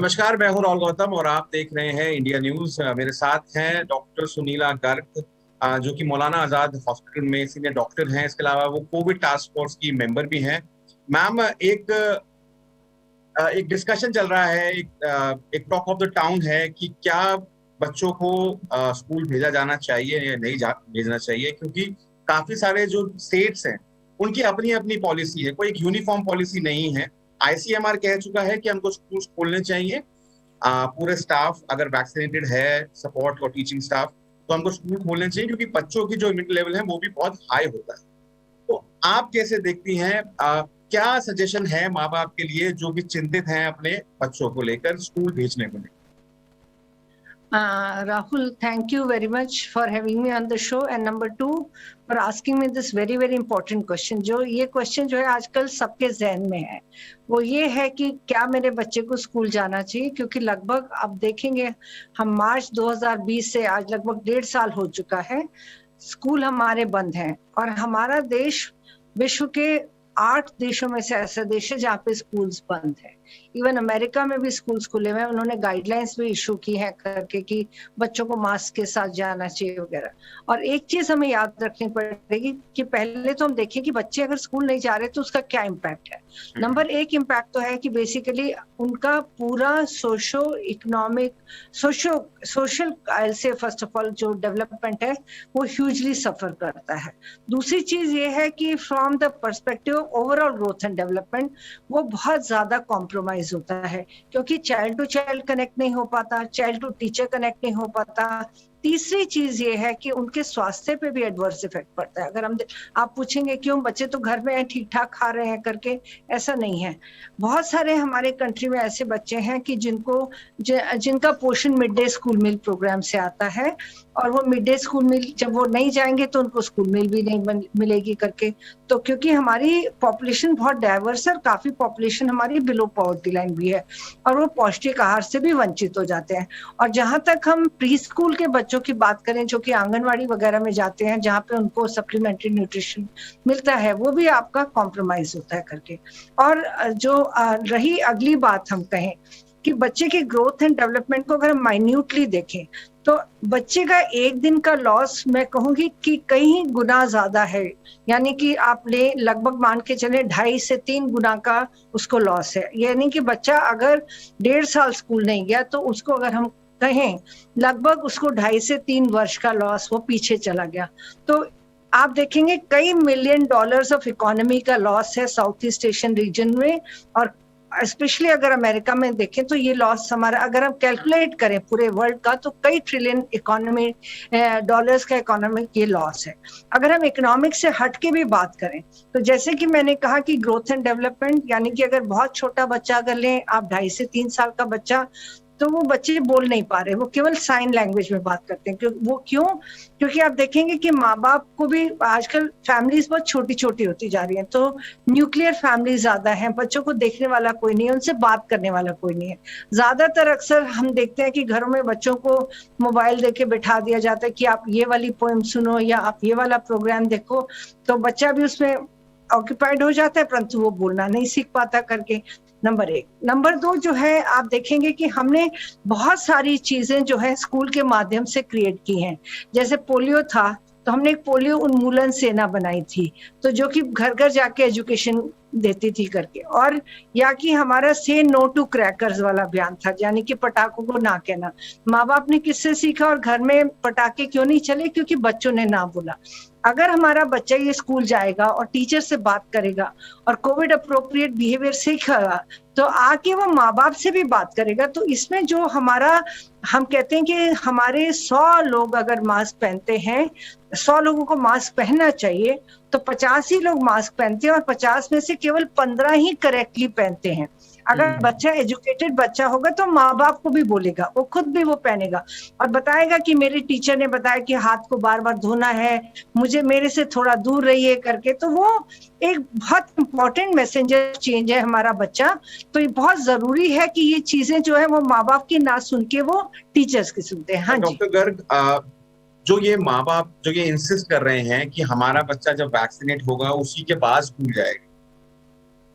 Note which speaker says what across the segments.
Speaker 1: नमस्कार, मैं हूं राहुल गौतम और आप देख रहे हैं इंडिया न्यूज। मेरे साथ हैं डॉक्टर सुनीला गर्ग, जो कि मौलाना आजाद हॉस्पिटल में सीनियर डॉक्टर हैं। इसके अलावा वो कोविड टास्क फोर्स की मेंबर भी हैं। मैम, एक डिस्कशन चल रहा है, एक टॉक ऑफ द टाउन है कि क्या बच्चों को स्कूल भेजा जाना चाहिए या नहीं भेजना चाहिए, क्योंकि काफी सारे जो स्टेट्स हैं उनकी अपनी अपनी पॉलिसी है, कोई एक यूनिफॉर्म पॉलिसी नहीं है। आईसीएमआर कह चुका है कि हमको स्कूल खोलने चाहिए। पूरे स्टाफ अगर वैक्सीनेटेड है, सपोर्ट और टीचिंग स्टाफ, तो हमको स्कूल खोलने चाहिए, क्योंकि बच्चों की जो इम्यूनिटी लेवल है वो भी बहुत हाई होता है। तो आप कैसे देखती हैं, क्या सजेशन है माँ बाप के लिए जो कि चिंतित हैं अपने बच्चों को लेकर स्कूल भेजने को लेकर?
Speaker 2: Rahul, thank you very much for having me on the show, and number two, for asking me this very very important question. जो ये क्वेश्चन जो है आजकल सबके जहन में है, वो ये है कि क्या मेरे बच्चे को स्कूल जाना चाहिए, क्योंकि लगभग अब देखेंगे हम मार्च 2020 से आज लगभग 1.5 साल हो चुका है, स्कूल हमारे बंद हैं और हमारा देश विश्व के 8 देशों में से ऐसा देश है जहाँ पे स्कूल्स बंद है। इवन अमेरिका में भी स्कूल्स खुले हुए हैं, उन्होंने गाइडलाइंस भी इशू की है करके कि बच्चों को मास्क के साथ जाना चाहिए वगैरह। और एक चीज हमें याद रखनी पड़ेगी कि पहले तो हम देखें कि बच्चे अगर स्कूल नहीं जा रहे तो उसका क्या इम्पैक्ट है। नंबर एक इम्पैक्ट तो है कि बेसिकली उनका पूरा सोशो इकोनॉमिक सोशल से फर्स्ट ऑफ ऑल जो डेवलपमेंट है वो ह्यूजली सफर करता है। दूसरी चीज ये है कि from the perspective of overall growth and development वो बहुत ज्यादा कॉम्प्रोमाइज होता है, क्योंकि चाइल्ड टू चाइल्ड कनेक्ट नहीं हो पाता, चाइल्ड टू टीचर कनेक्ट नहीं हो पाता। तीसरी चीज ये है कि उनके स्वास्थ्य पे भी एडवर्स इफेक्ट पड़ता है। अगर आप पूछेंगे क्यों बच्चे तो घर में ठीक ठाक खा रहे हैं करके, ऐसा नहीं है। बहुत सारे हमारे कंट्री में ऐसे बच्चे हैं कि जिनका पोषण मिड डे स्कूल मील प्रोग्राम से आता है, और वो मिड डे स्कूल मील जब वो नहीं जाएंगे तो उनको स्कूल मील भी नहीं मिलेगी करके। तो क्योंकि हमारी पॉपुलेशन बहुत डाइवर्स है, काफी पॉपुलेशन हमारी बिलो पॉवर्टी लाइन भी है, और वो पौष्टिक आहार से भी वंचित हो जाते हैं। और जहां तक हम प्री स्कूल के बच्चों की बात करें जो कि आंगनवाड़ी वगैरह में जाते हैं, जहाँ पे उनको सप्लीमेंट्री न्यूट्रिशन मिलता है, वो भी आपका कॉम्प्रोमाइज होता है करके। और जो रही अगली बात हम कहें कि बच्चे की ग्रोथ एंड डेवलपमेंट को अगर हम माइन्यूटली देखें तो बच्चे का एक दिन का लॉस मैं कहूंगी कि कई गुना ज्यादा है। यानी कि आप लगभग मान के चले 2.5 से 3 गुना का उसको लॉस है। यानी कि बच्चा अगर 1.5 साल स्कूल नहीं गया तो उसको अगर हम कहें लगभग उसको 2.5 से 3 वर्ष का लॉस वो पीछे चला गया। तो आप देखेंगे कई $मिलियन ऑफ इकोनॉमी का लॉस है साउथ ईस्ट एशियन रीजन में। और स्पेशली अगर अमेरिका में देखें तो ये लॉस हमारा अगर हम कैलकुलेट करें पूरे वर्ल्ड का तो कई ट्रिलियन इकोनॉमी डॉलर्स का इकोनॉमिक ये लॉस है। अगर हम इकोनॉमिक से हट के भी बात करें तो जैसे कि मैंने कहा कि ग्रोथ एंड डेवलपमेंट, यानी कि अगर बहुत छोटा बच्चा अगर लें आप 2.5 से 3 साल का बच्चा, तो वो बच्चे बोल नहीं पा रहे, वो केवल साइन लैंग्वेज में बात करते हैं। वो क्यों? क्योंकि आप देखेंगे कि माँ बाप को भी आजकल फैमिलीज बहुत छोटी छोटी होती जा रही हैं, तो न्यूक्लियर फैमिली ज्यादा है, बच्चों को देखने वाला कोई नहीं है, उनसे बात करने वाला कोई नहीं है। ज्यादातर अक्सर हम देखते हैं कि घरों में बच्चों को मोबाइल देके बिठा दिया जाता है कि आप ये वाली पोएम सुनो या आप ये वाला प्रोग्राम देखो, तो बच्चा भी उसमें ऑक्यूपाइड हो जाता है परंतु वो बोलना नहीं सीख पाता करके। नंबर 1। नंबर 2 जो है आप देखेंगे कि हमने बहुत सारी चीजें जो है स्कूल के माध्यम से क्रिएट की हैं। जैसे पोलियो था तो हमने एक पोलियो उन्मूलन सेना बनाई थी, तो जो कि घर घर जाके एजुकेशन देती थी करके। और या कि हमारा से नो टू क्रैकर्स वाला अभियान था, यानी कि पटाखों को ना कहना। माँ बाप ने किससे सीखा और घर में पटाखे क्यों नहीं चले? क्योंकि बच्चों ने ना बोला। अगर हमारा बच्चा ये स्कूल जाएगा और टीचर से बात करेगा और कोविड अप्रोप्रिएट बिहेवियर सीखेगा तो आके वो माँ बाप से भी बात करेगा। तो इसमें जो हमारा हम कहते हैं कि हमारे 100 लोग अगर मास्क पहनते हैं, 100 लोगों को मास्क पहनना चाहिए, तो 50 ही लोग मास्क पहनते हैं और 50 में से केवल 15 ही करेक्टली पहनते हैं। अगर बच्चा एजुकेटेड बच्चा होगा तो माँ बाप को भी बोलेगा, वो खुद भी वो पहनेगा और बताएगा कि मेरे टीचर ने बताया कि हाथ को बार बार धोना है, मुझे मेरे से थोड़ा दूर रहिए करके। तो वो एक बहुत इंपॉर्टेंट मैसेंजर चेंज है हमारा बच्चा। तो ये बहुत जरूरी है कि ये चीजें जो है वो माँ बाप की ना सुन के वो टीचर्स की सुनते हैं। हाँ जी
Speaker 1: डॉक्टर गर्ग, जो ये माँ बाप जो ये इंसिस्ट कर रहे हैं कि हमारा बच्चा जब वैक्सीनेट होगा उसी के बाद स्कूल जाएगा,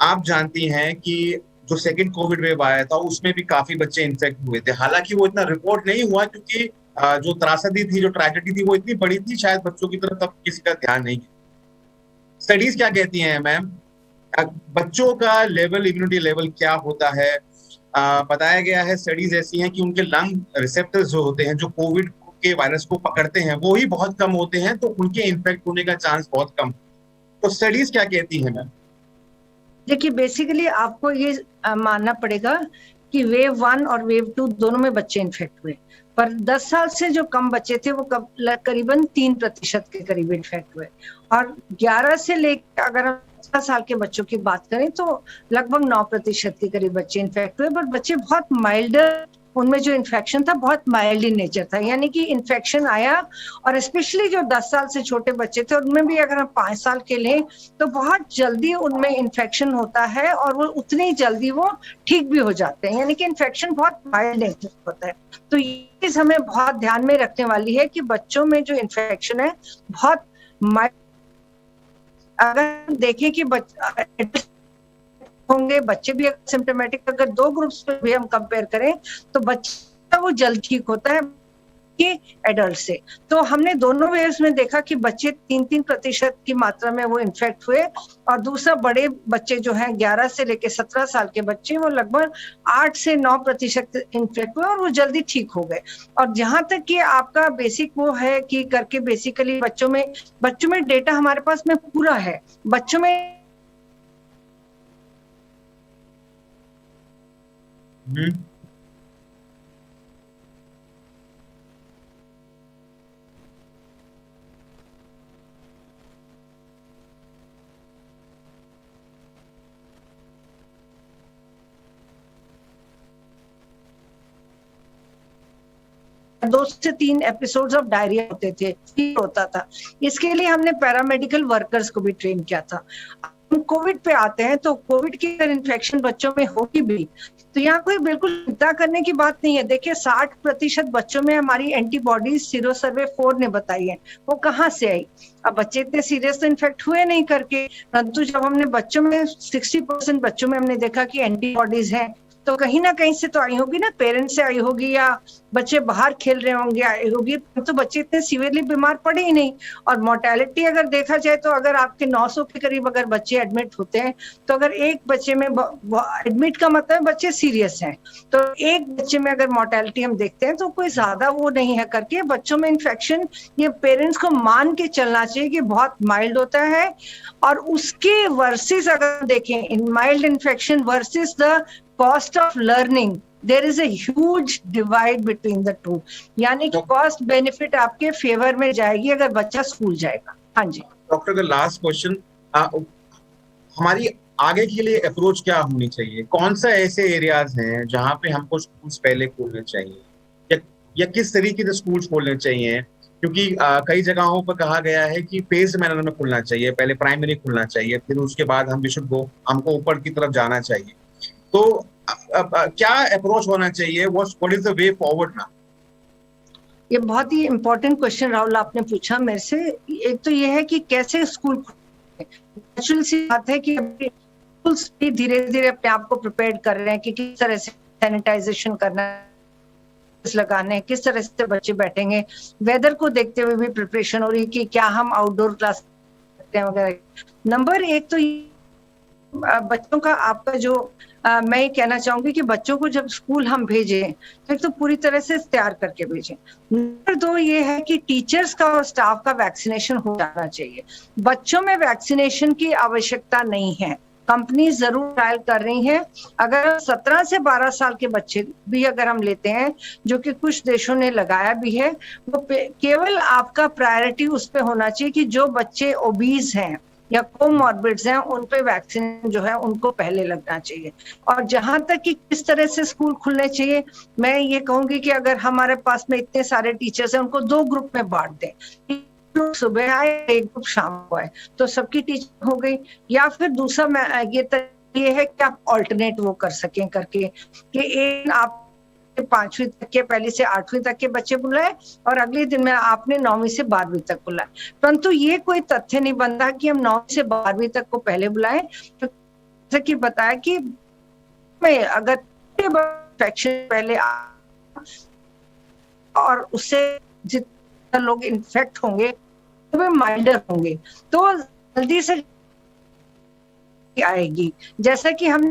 Speaker 1: आप जानती हैं कि जो सेकंड कोविड वेव आया था उसमें भी काफी बच्चे इन्फेक्ट हुए थे। हालांकि वो इतना रिपोर्ट नहीं हुआ क्योंकि जो त्रासदी थी, जो ट्रेजेडी थी, वो इतनी बड़ी थी, शायद बच्चों की तरफ तब किसी का ध्यान नहीं। स्टडीज क्या कहती हैं मैम, बच्चों का लेवल, इम्यूनिटी लेवल क्या होता है? बताया गया है, स्टडीज ऐसी हैं कि उनके लंग रिसेप्टर्स जो होते हैं, जो कोविड के वायरस को पकड़ते हैं, वो ही बहुत कम होते हैं, तो उनके इन्फेक्ट होने का चांस बहुत कम। तो स्टडीज क्या कहती हैं मैम?
Speaker 2: देखिए, बेसिकली आपको ये मानना पड़ेगा कि वेव 1 और वेव 2 दोनों में बच्चे इन्फेक्ट हुए, पर 10 साल से जो कम बच्चे थे वो करीबन 3% के करीब इन्फेक्ट हुए, और 11 से लेकर अगर हम 15 साल के बच्चों की बात करें तो लगभग 9% के करीब बच्चे इन्फेक्ट हुए, पर बच्चे बहुत माइल्ड, उनमें जो इन्फेक्शन था बहुत माइल्ड इन नेचर था, यानी कि इन्फेक्शन आया, और स्पेशली जो 10 साल से छोटे बच्चे थे उनमें भी अगर हम 5 साल के लें तो बहुत जल्दी उनमें इन्फेक्शन होता है और वो उतनी जल्दी वो ठीक भी हो जाते हैं, यानी कि इन्फेक्शन बहुत माइल्ड नेचर होता है। तो ये चीज हमें बहुत ध्यान में रखने वाली है कि बच्चों में जो इन्फेक्शन है बहुत माइल्ड, अगर देखें कि होंगे बच्चे भी सिम्टोमेटिक, अगर 2 ग्रुप्स पे भी हम कंपेयर करें तो बच्चा वो जल्द ठीक होता है कि एडल्ट से। तो हमने दोनों वेव्स में देखा कि बच्चे 3% की मात्रा में वो इन्फेक्ट हुए, और दूसरा बड़े बच्चे जो हैं 11 से लेकर 17 साल के बच्चे, वो लगभग 8 से 9% इन्फेक्ट हुए और वो जल्दी ठीक हो गए। और जहां तक कि आपका बेसिक वो है कि करके बेसिकली बच्चों में डेटा हमारे पास में पूरा है, बच्चों में दो से 3 एपिसोड्स ऑफ डायरिया होते थे, होता था। इसके लिए हमने पैरामेडिकल वर्कर्स को भी ट्रेन किया था। कोविड पे आते हैं तो कोविड की अगर इन्फेक्शन बच्चों में होगी भी तो यहाँ कोई बिल्कुल चिंता करने की बात नहीं है। देखिए 60% बच्चों में हमारी एंटीबॉडीज सीरो सर्वे 4 ने बताई है, वो कहाँ से आई? अब बच्चे इतने सीरियस तो इन्फेक्ट हुए नहीं करके, परंतु जब हमने बच्चों में 60% बच्चों में हमने देखा कि एंटीबॉडीज हैं, तो कहीं ना कहीं से तो आई होगी ना, पेरेंट्स से आई होगी या बच्चे बाहर खेल रहे होंगे आई होगी, तो बच्चे इतने सीवियरली बीमार पड़े ही नहीं। और मोर्टेलिटी अगर देखा जाए तो अगर आपके 900 के करीब अगर बच्चे एडमिट होते हैं, तो अगर एक बच्चे में एडमिट का मतलब बच्चे सीरियस हैं, तो एक बच्चे में अगर मोर्टेलिटी हम देखते हैं तो कोई ज्यादा वो नहीं है करके। बच्चों में इन्फेक्शन ये पेरेंट्स को मान के चलना चाहिए कि बहुत माइल्ड होता है, और उसके वर्सेस अगर देखें in mild infection versus the cost of learning, there is a huge divide between the two, यानी कि कॉस्ट बेनिफिट आपके फेवर में जाएगी अगर बच्चा स्कूल जाएगा। हाँ जी
Speaker 1: डॉक्टर, का लास्ट क्वेश्चन, हमारी आगे के लिए अप्रोच क्या होनी चाहिए? कौन सा ऐसे एरियाज हैं जहां पे हमको स्कूल्स पहले खोलने चाहिए, या किस तरीके से स्कूल्स खोलने चाहिए? क्योंकि कई जगहों पर कहा गया है कि फेज मैनर में खुलना चाहिए, पहले प्राइमरी खुलना चाहिए, फिर उसके बाद हमको ऊपर की तरफ जाना चाहिए। तो क्या अप्रोच होना चाहिए? What is the way forward ना?
Speaker 2: ये बहुत ही इम्पोर्टेंट क्वेश्चन राहुल आपने पूछा मेरे से। एक तो ये है कि कैसे स्कूल, नेचुरल सी बात है कि स्कूल्स भी धीरे धीरे अपने आप को प्रिपेयर कर रहे हैं कि किस तरह से सैनिटाइजेशन करना है, लगाने, किस तरह से बच्चे बैठेंगे, वेदर को देखते हुए भी प्रिपरेशन हो रही है कि क्या हम आउटडोर क्लास करते हैं वगैरह। नंबर एक तो बच्चों का आपका जो मैं ये कहना चाहूंगी कि बच्चों को जब स्कूल हम भेजें तो एक तो पूरी तरह से तैयार करके भेजें। नंबर 2 ये है कि टीचर्स का और स्टाफ का वैक्सीनेशन हो जाना चाहिए। बच्चों में वैक्सीनेशन की आवश्यकता नहीं है, कंपनी जरूर ट्रायल कर रही है। अगर 17 से 12 साल के बच्चे भी अगर हम लेते हैं, जो कि कुछ देशों ने लगाया भी है, वो केवल आपका प्रायोरिटी उस पे होना चाहिए कि जो बच्चे ओबीज हैं या कोमॉर्बिड्स हैं उन पे वैक्सीन जो है उनको पहले लगना चाहिए। और जहां तक कि किस तरह से स्कूल खुलने चाहिए, मैं ये कहूंगी कि अगर हमारे पास में इतने सारे टीचर्स हैं उनको 2 ग्रुप में बांट दें, एक ग्रुप सुबह आए एक ग्रुप शाम को आए, तो सबकी टीचर हो गई। या फिर दूसरा ये है कि आप ऑल्टरनेट वो कर सकें करके कि एक आप 5वीं तक के, पहली से 8वीं तक के बच्चे बुलाए और अगले दिन में आपने 9वीं से 12वीं तक बुलाए। परंतु ये कोई तथ्य नहीं बनता कि हम 9वीं से 12वीं तक को पहले बुलाएं, तो जैसे कि बताया कि में अगर इन्फेक्शन पहले और उससे जितना लोग इन्फेक्ट होंगे वे माइल्डर होंगे, तो जल्दी से आएगी। जैसा कि हम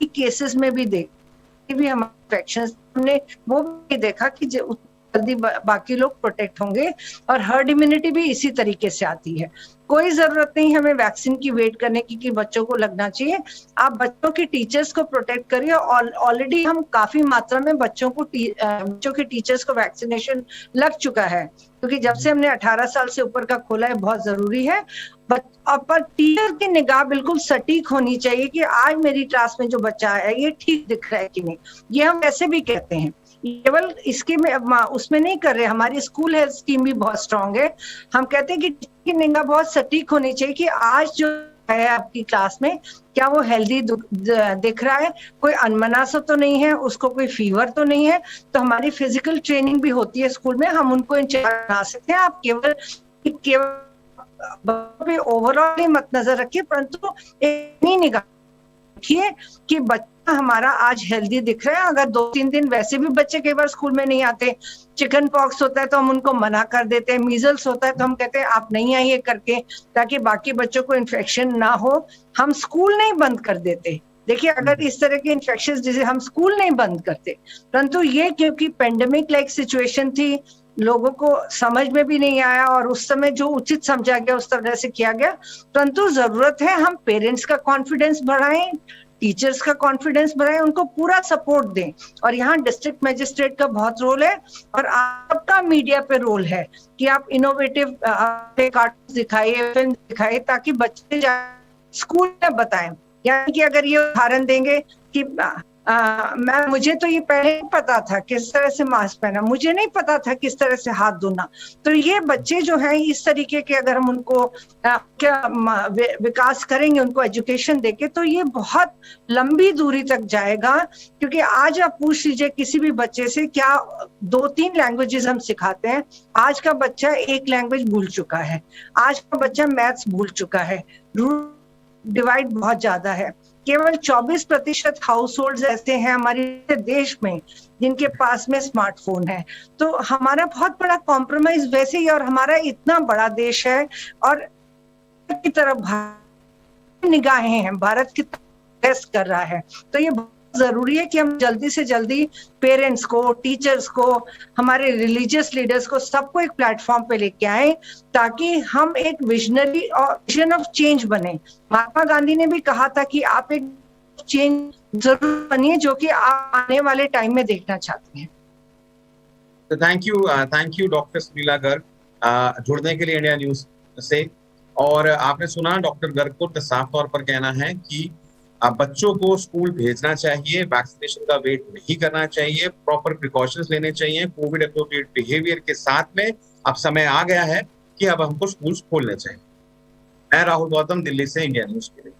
Speaker 2: केसेस में भी भी हमारे इन्फेक्शन हमने वो भी देखा कि जल्दी बाकी लोग प्रोटेक्ट होंगे और हर्ड इम्यूनिटी भी इसी तरीके से आती है। कोई जरूरत नहीं हमें वैक्सीन की वेट करने की कि बच्चों को लगना चाहिए। आप बच्चों की टीचर्स को प्रोटेक्ट करिए। ऑलरेडी हम काफी मात्रा में बच्चों के टीचर्स को वैक्सीनेशन लग चुका है, क्योंकि जब से हमने 18 साल से ऊपर का खोला है बहुत जरूरी है। पर टीचर की निगाह बिल्कुल सटीक होनी चाहिए कि आज मेरी क्लास में जो बच्चा है ये ठीक दिख रहा है कि नहीं। ये हम वैसे भी कहते हैं, केवल इसके में उसमें नहीं कर रहे। हमारी स्कूल हेल्थ स्कीम भी बहुत स्ट्रांग है। हम कहते हैं कि निगाह बहुत सटीक होनी चाहिए कि आज जो है आपकी क्लास में क्या वो हेल्दी दिख रहा है, कोई अनमना सा तो नहीं है, उसको कोई फीवर तो नहीं है। तो हमारी फिजिकल ट्रेनिंग भी होती है स्कूल में, हम उनको इंचार्ज बना सकते हैं। आप केवल ओवरऑल मत नजर रखिए, परंतु इतनी निगाह रखिए कि बच्चा हमारा आज हेल्दी दिख रहा है। अगर 2-3 दिन वैसे भी बच्चे कई बार स्कूल में नहीं आते, चिकन पॉक्स होता है तो हम उनको मना कर देते हैं, मीजल्स होता है तो हम कहते हैं आप नहीं आइए करके, ताकि बाकी बच्चों को इन्फेक्शन ना हो। हम स्कूल नहीं बंद कर देते। देखिए, अगर इस तरह के इन्फेक्शन जैसे हम स्कूल नहीं बंद करते, परंतु ये क्योंकि पेंडेमिक लाइक सिचुएशन थी, लोगों को समझ में भी नहीं आया और उस समय जो उचित समझा गया उस तरह से किया गया। परंतु जरूरत है हम पेरेंट्स का कॉन्फिडेंस बढ़ाएं, टीचर्स का कॉन्फिडेंस बढ़ाएं, उनको पूरा सपोर्ट दें। और यहाँ डिस्ट्रिक्ट मजिस्ट्रेट का बहुत रोल है और आपका मीडिया पे रोल है कि आप इनोवेटिव कार्टून दिखाइए, फिल्म दिखाइए, ताकि बच्चे स्कूल में बताएं। यानी कि अगर ये उदाहरण देंगे कि मुझे तो ये पहले ही पता था किस तरह से मास्क पहना, मुझे नहीं पता था किस तरह से हाथ धोना। तो ये बच्चे जो हैं इस तरीके के अगर हम उनको विकास करेंगे, उनको एजुकेशन देके, तो ये बहुत लंबी दूरी तक जाएगा। क्योंकि आज आप पूछ लीजिए किसी भी बच्चे से, क्या 2-3 लैंग्वेजेस हम सिखाते हैं? आज का बच्चा एक लैंग्वेज भूल चुका है, आज का बच्चा मैथ्स भूल चुका है, डिवाइड बहुत ज्यादा है। केवल 24% हाउस होल्ड ऐसे हैं हमारे देश में जिनके पास में स्मार्टफोन है। तो हमारा बहुत बड़ा कॉम्प्रोमाइज वैसे ही, और हमारा इतना बड़ा देश है और की तरफ निगाहें हैं, भारत की तरफ कर रहा है। तो ये बहुत जरूरी है कि हम जल्दी से जल्दी पेरेंट्स को, टीचर्स को, हमारे रिलीजियस लीडर्स को, सबको एक प्लेटफॉर्म पे लेके आए, ताकि हम एक विजनरी और विजन ऑफ चेंज बने। महात्मा गांधी ने भी कहा था कि आप एक चेंज जरूर बनिए जो कि आप आने वाले टाइम में देखना चाहते हैं।
Speaker 1: तो thank you doctor Sunila Garg जुड़ने के लिए इंडिया न्यूज से। और आपने सुना डॉक्टर गर्ग को साफ तौर पर कहना है कि बच्चों को स्कूल भेजना चाहिए, वैक्सीनेशन का वेट नहीं करना चाहिए, प्रॉपर प्रिकॉशंस लेने चाहिए, कोविड एप्रोप्रिएट बिहेवियर के साथ में अब समय आ गया है कि अब हमको स्कूल खोलने चाहिए। मैं राहुल गौतम, दिल्ली से इंडिया न्यूज के लिए।